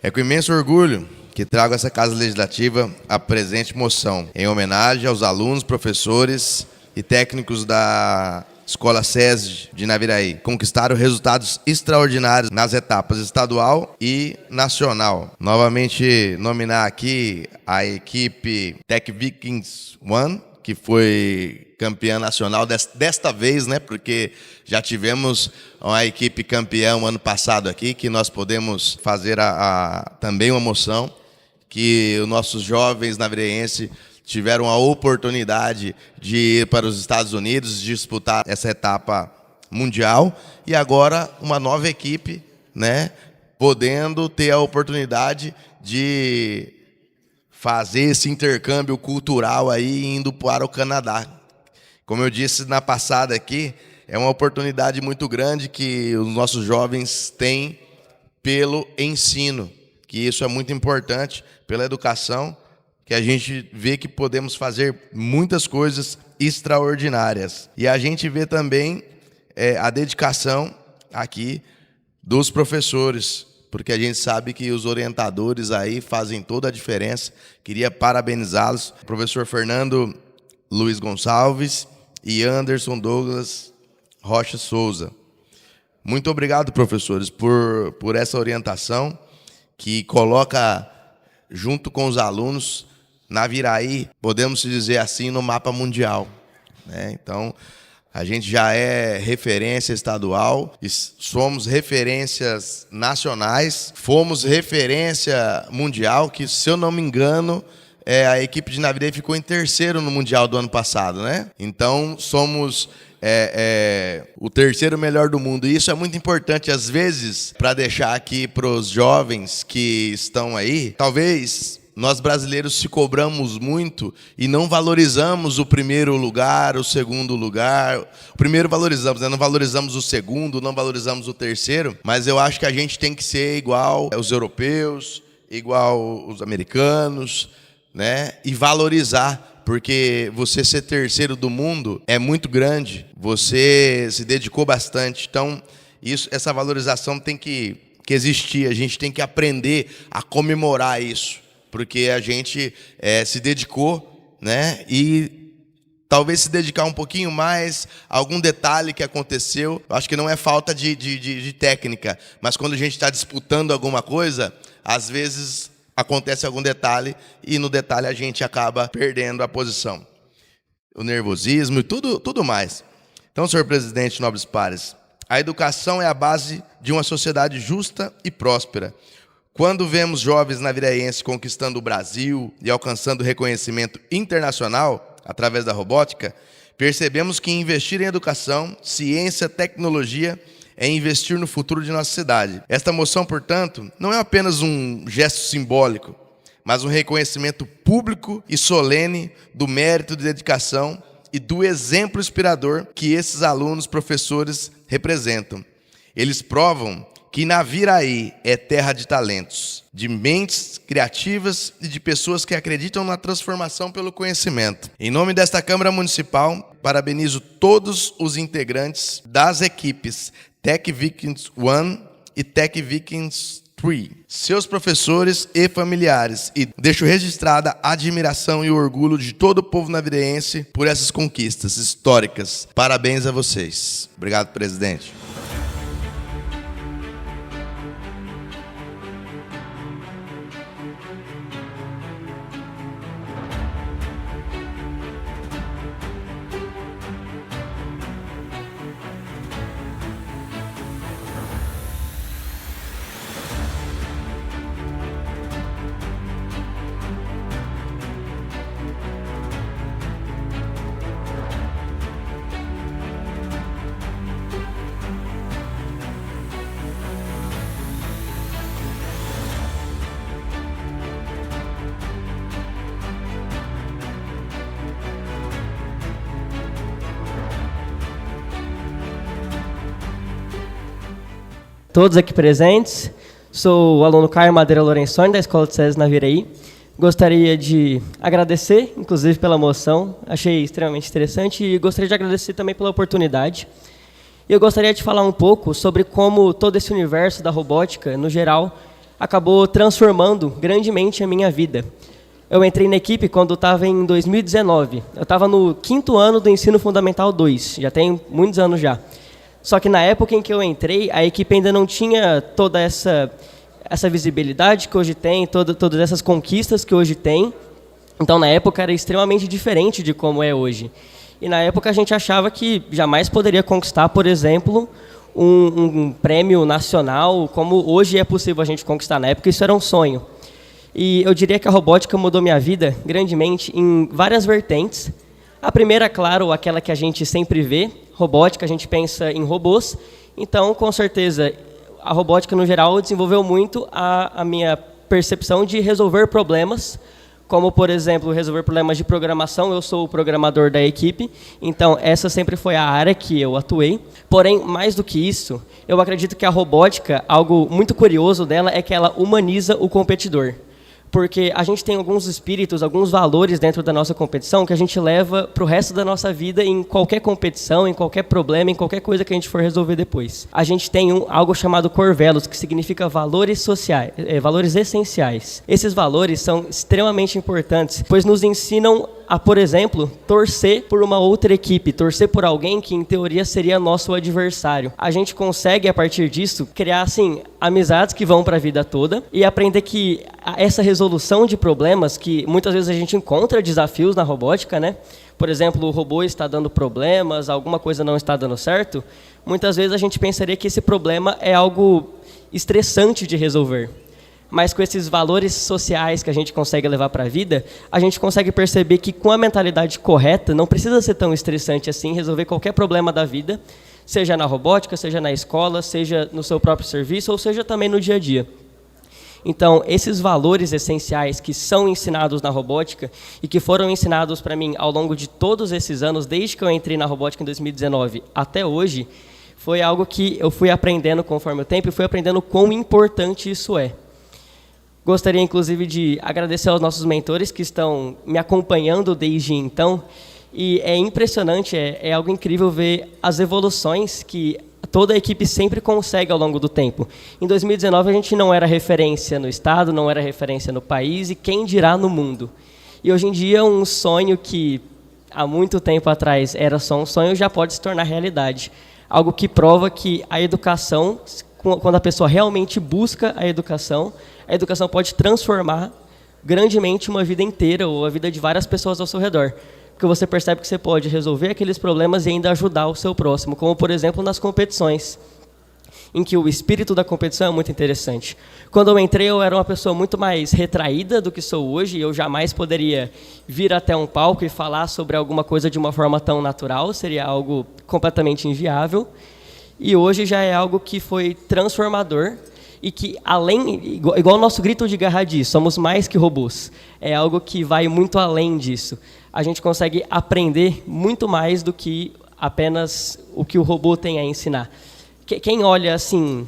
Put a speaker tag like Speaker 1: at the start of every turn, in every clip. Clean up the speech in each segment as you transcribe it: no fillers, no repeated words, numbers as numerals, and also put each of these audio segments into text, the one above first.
Speaker 1: É com imenso orgulho que trago essa Casa Legislativa a presente moção, em homenagem aos alunos, professores e técnicos da Escola SESI de Naviraí. Conquistaram resultados extraordinários nas etapas estadual e nacional. Novamente, nominar aqui a equipe Tech Vikings One, que foi campeã nacional desta vez, né? Porque já tivemos uma equipe campeã ano passado aqui, que nós podemos fazer também uma moção, que os nossos jovens naviraenses tiveram a oportunidade de ir para os Estados Unidos, disputar essa etapa mundial, e agora uma nova equipe, né? Podendo ter a oportunidade de fazer esse intercâmbio cultural aí indo para o Canadá. Como eu disse na passada aqui, é uma oportunidade muito grande que os nossos jovens têm pelo ensino, que isso é muito importante, pela educação, que a gente vê que podemos fazer muitas coisas extraordinárias. E a gente vê também a dedicação aqui dos professores, porque a gente sabe que os orientadores aí fazem toda a diferença. Queria parabenizá-los, professor Fernando Luiz Gonçalves e Anderson Douglas Rocha Souza. Muito obrigado, professores, por essa orientação que coloca, junto com os alunos, Naviraí, podemos dizer assim, no mapa mundial, né? Então, a gente já é referência estadual, somos referências nacionais, fomos referência mundial, que, se eu não me engano, a equipe de Naviraí ficou em terceiro no Mundial do ano passado, né? Então, somos o terceiro melhor do mundo. E isso é muito importante, às vezes, para deixar aqui para os jovens que estão aí. Talvez nós brasileiros se cobramos muito e não valorizamos o primeiro lugar, o segundo lugar. O primeiro valorizamos, né? Não valorizamos o segundo, não valorizamos o terceiro. Mas eu acho que a gente tem que ser igual aos europeus, igual os americanos, né? E valorizar, porque você ser terceiro do mundo é muito grande. Você se dedicou bastante. Então, essa valorização tem que existir. A gente tem que aprender a comemorar isso, porque a gente se dedicou, né? E talvez se dedicar um pouquinho mais a algum detalhe que aconteceu. Eu acho que não é falta de técnica, mas quando a gente está disputando alguma coisa, às vezes acontece algum detalhe e no detalhe a gente acaba perdendo a posição. O nervosismo e tudo mais. Então, senhor presidente, nobres pares, a educação é a base de uma sociedade justa e próspera. Quando vemos jovens naviraenses conquistando o Brasil e alcançando reconhecimento internacional através da robótica, percebemos que investir em educação, ciência, tecnologia é investir no futuro de nossa cidade. Esta moção, portanto, não é apenas um gesto simbólico, mas um reconhecimento público e solene do mérito de dedicação e do exemplo inspirador que esses alunos, professores representam. Eles provam que Naviraí é terra de talentos, de mentes criativas e de pessoas que acreditam na transformação pelo conhecimento. Em nome desta Câmara Municipal, parabenizo todos os integrantes das equipes Tech Vikings One e Tech Vikings 3, seus professores e familiares, e deixo registrada a admiração e o orgulho de todo o povo naviraense por essas conquistas históricas. Parabéns a vocês. Obrigado, presidente.
Speaker 2: Todos aqui presentes, sou o aluno Caio Madeira Lorenzoni, da Escola de SESI Naviraí. Gostaria de agradecer, inclusive, pela moção, achei extremamente interessante, e gostaria de agradecer também pela oportunidade. Eu gostaria de falar um pouco sobre como todo esse universo da robótica, no geral, acabou transformando grandemente a minha vida. Eu entrei na equipe quando estava em 2019. Eu estava no 5º ano do Ensino Fundamental 2, já tem muitos anos já. Só que na época em que eu entrei, a equipe ainda não tinha toda essa visibilidade que hoje tem, todas essas conquistas que hoje tem. Então, na época, era extremamente diferente de como é hoje. E na época a gente achava que jamais poderia conquistar, por exemplo, um prêmio nacional, como hoje é possível a gente conquistar. Na época isso era um sonho. E eu diria que a robótica mudou minha vida grandemente em várias vertentes. A primeira, claro, aquela que a gente sempre vê, robótica, a gente pensa em robôs. Então, com certeza, a robótica, no geral, desenvolveu muito a minha percepção de resolver problemas, como, por exemplo, resolver problemas de programação. Eu sou o programador da equipe, então essa sempre foi a área que eu atuei. Porém, mais do que isso, eu acredito que a robótica, algo muito curioso dela é que ela humaniza o competidor. Porque a gente tem alguns espíritos, alguns valores dentro da nossa competição que a gente leva para o resto da nossa vida em qualquer competição, em qualquer problema, em qualquer coisa que a gente for resolver depois. A gente tem algo chamado Corvelos, que significa valores sociais, valores essenciais. Esses valores são extremamente importantes, pois nos ensinam a, por exemplo, torcer por uma outra equipe, torcer por alguém que, em teoria, seria nosso adversário. A gente consegue, a partir disso, criar, assim, amizades que vão para a vida toda e aprender que essa resolução de problemas, que muitas vezes a gente encontra desafios na robótica, né? Por exemplo, o robô está dando problemas, alguma coisa não está dando certo, muitas vezes a gente pensaria que esse problema é algo estressante de resolver. Mas com esses valores sociais que a gente consegue levar para a vida, a gente consegue perceber que com a mentalidade correta, não precisa ser tão estressante assim resolver qualquer problema da vida, seja na robótica, seja na escola, seja no seu próprio serviço, ou seja também no dia a dia. Então, esses valores essenciais que são ensinados na robótica e que foram ensinados para mim ao longo de todos esses anos, desde que eu entrei na robótica em 2019 até hoje, foi algo que eu fui aprendendo conforme o tempo e fui aprendendo quão importante isso é. Gostaria, inclusive, de agradecer aos nossos mentores que estão me acompanhando desde então. E é impressionante, é algo incrível ver as evoluções que toda a equipe sempre consegue ao longo do tempo. Em 2019, a gente não era referência no estado, não era referência no país, e quem dirá no mundo. E hoje em dia, um sonho que há muito tempo atrás era só um sonho já pode se tornar realidade. Algo que prova que a educação, quando a pessoa realmente busca a educação pode transformar grandemente uma vida inteira ou a vida de várias pessoas ao seu redor. Porque você percebe que você pode resolver aqueles problemas e ainda ajudar o seu próximo, como, por exemplo, nas competições, em que o espírito da competição é muito interessante. Quando eu entrei, eu era uma pessoa muito mais retraída do que sou hoje, e eu jamais poderia vir até um palco e falar sobre alguma coisa de uma forma tão natural, seria algo completamente inviável. E hoje já é algo que foi transformador, e que, igual o nosso grito de guerra diz, somos mais que robôs. É algo que vai muito além disso. A gente consegue aprender muito mais do que apenas o que o robô tem a ensinar. Quem olha assim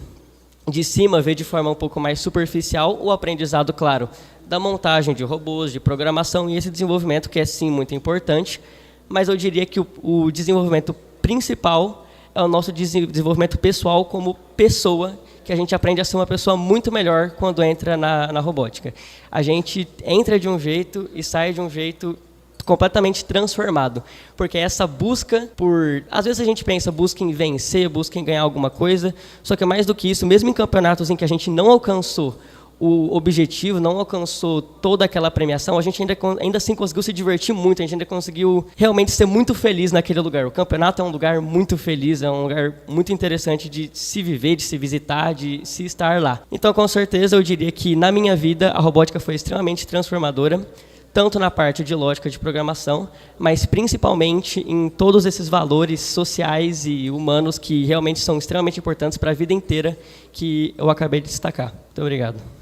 Speaker 2: de cima vê de forma um pouco mais superficial o aprendizado, claro, da montagem de robôs, de programação e esse desenvolvimento que é, sim, muito importante, mas eu diria que o desenvolvimento principal é o nosso desenvolvimento pessoal como pessoa, que a gente aprende a ser uma pessoa muito melhor quando entra na robótica. A gente entra de um jeito e sai de um jeito completamente transformado, porque essa busca por... Às vezes a gente pensa, busca em vencer, busca em ganhar alguma coisa, só que mais do que isso, mesmo em campeonatos em que a gente não alcançou o objetivo, não alcançou toda aquela premiação, a gente ainda assim conseguiu se divertir muito, a gente ainda conseguiu realmente ser muito feliz naquele lugar. O campeonato é um lugar muito feliz, é um lugar muito interessante de se viver, de se visitar, de se estar lá. Então, com certeza, eu diria que na minha vida a robótica foi extremamente transformadora, tanto na parte de lógica de programação, mas principalmente em todos esses valores sociais e humanos que realmente são extremamente importantes para a vida inteira, que eu acabei de destacar. Muito obrigado.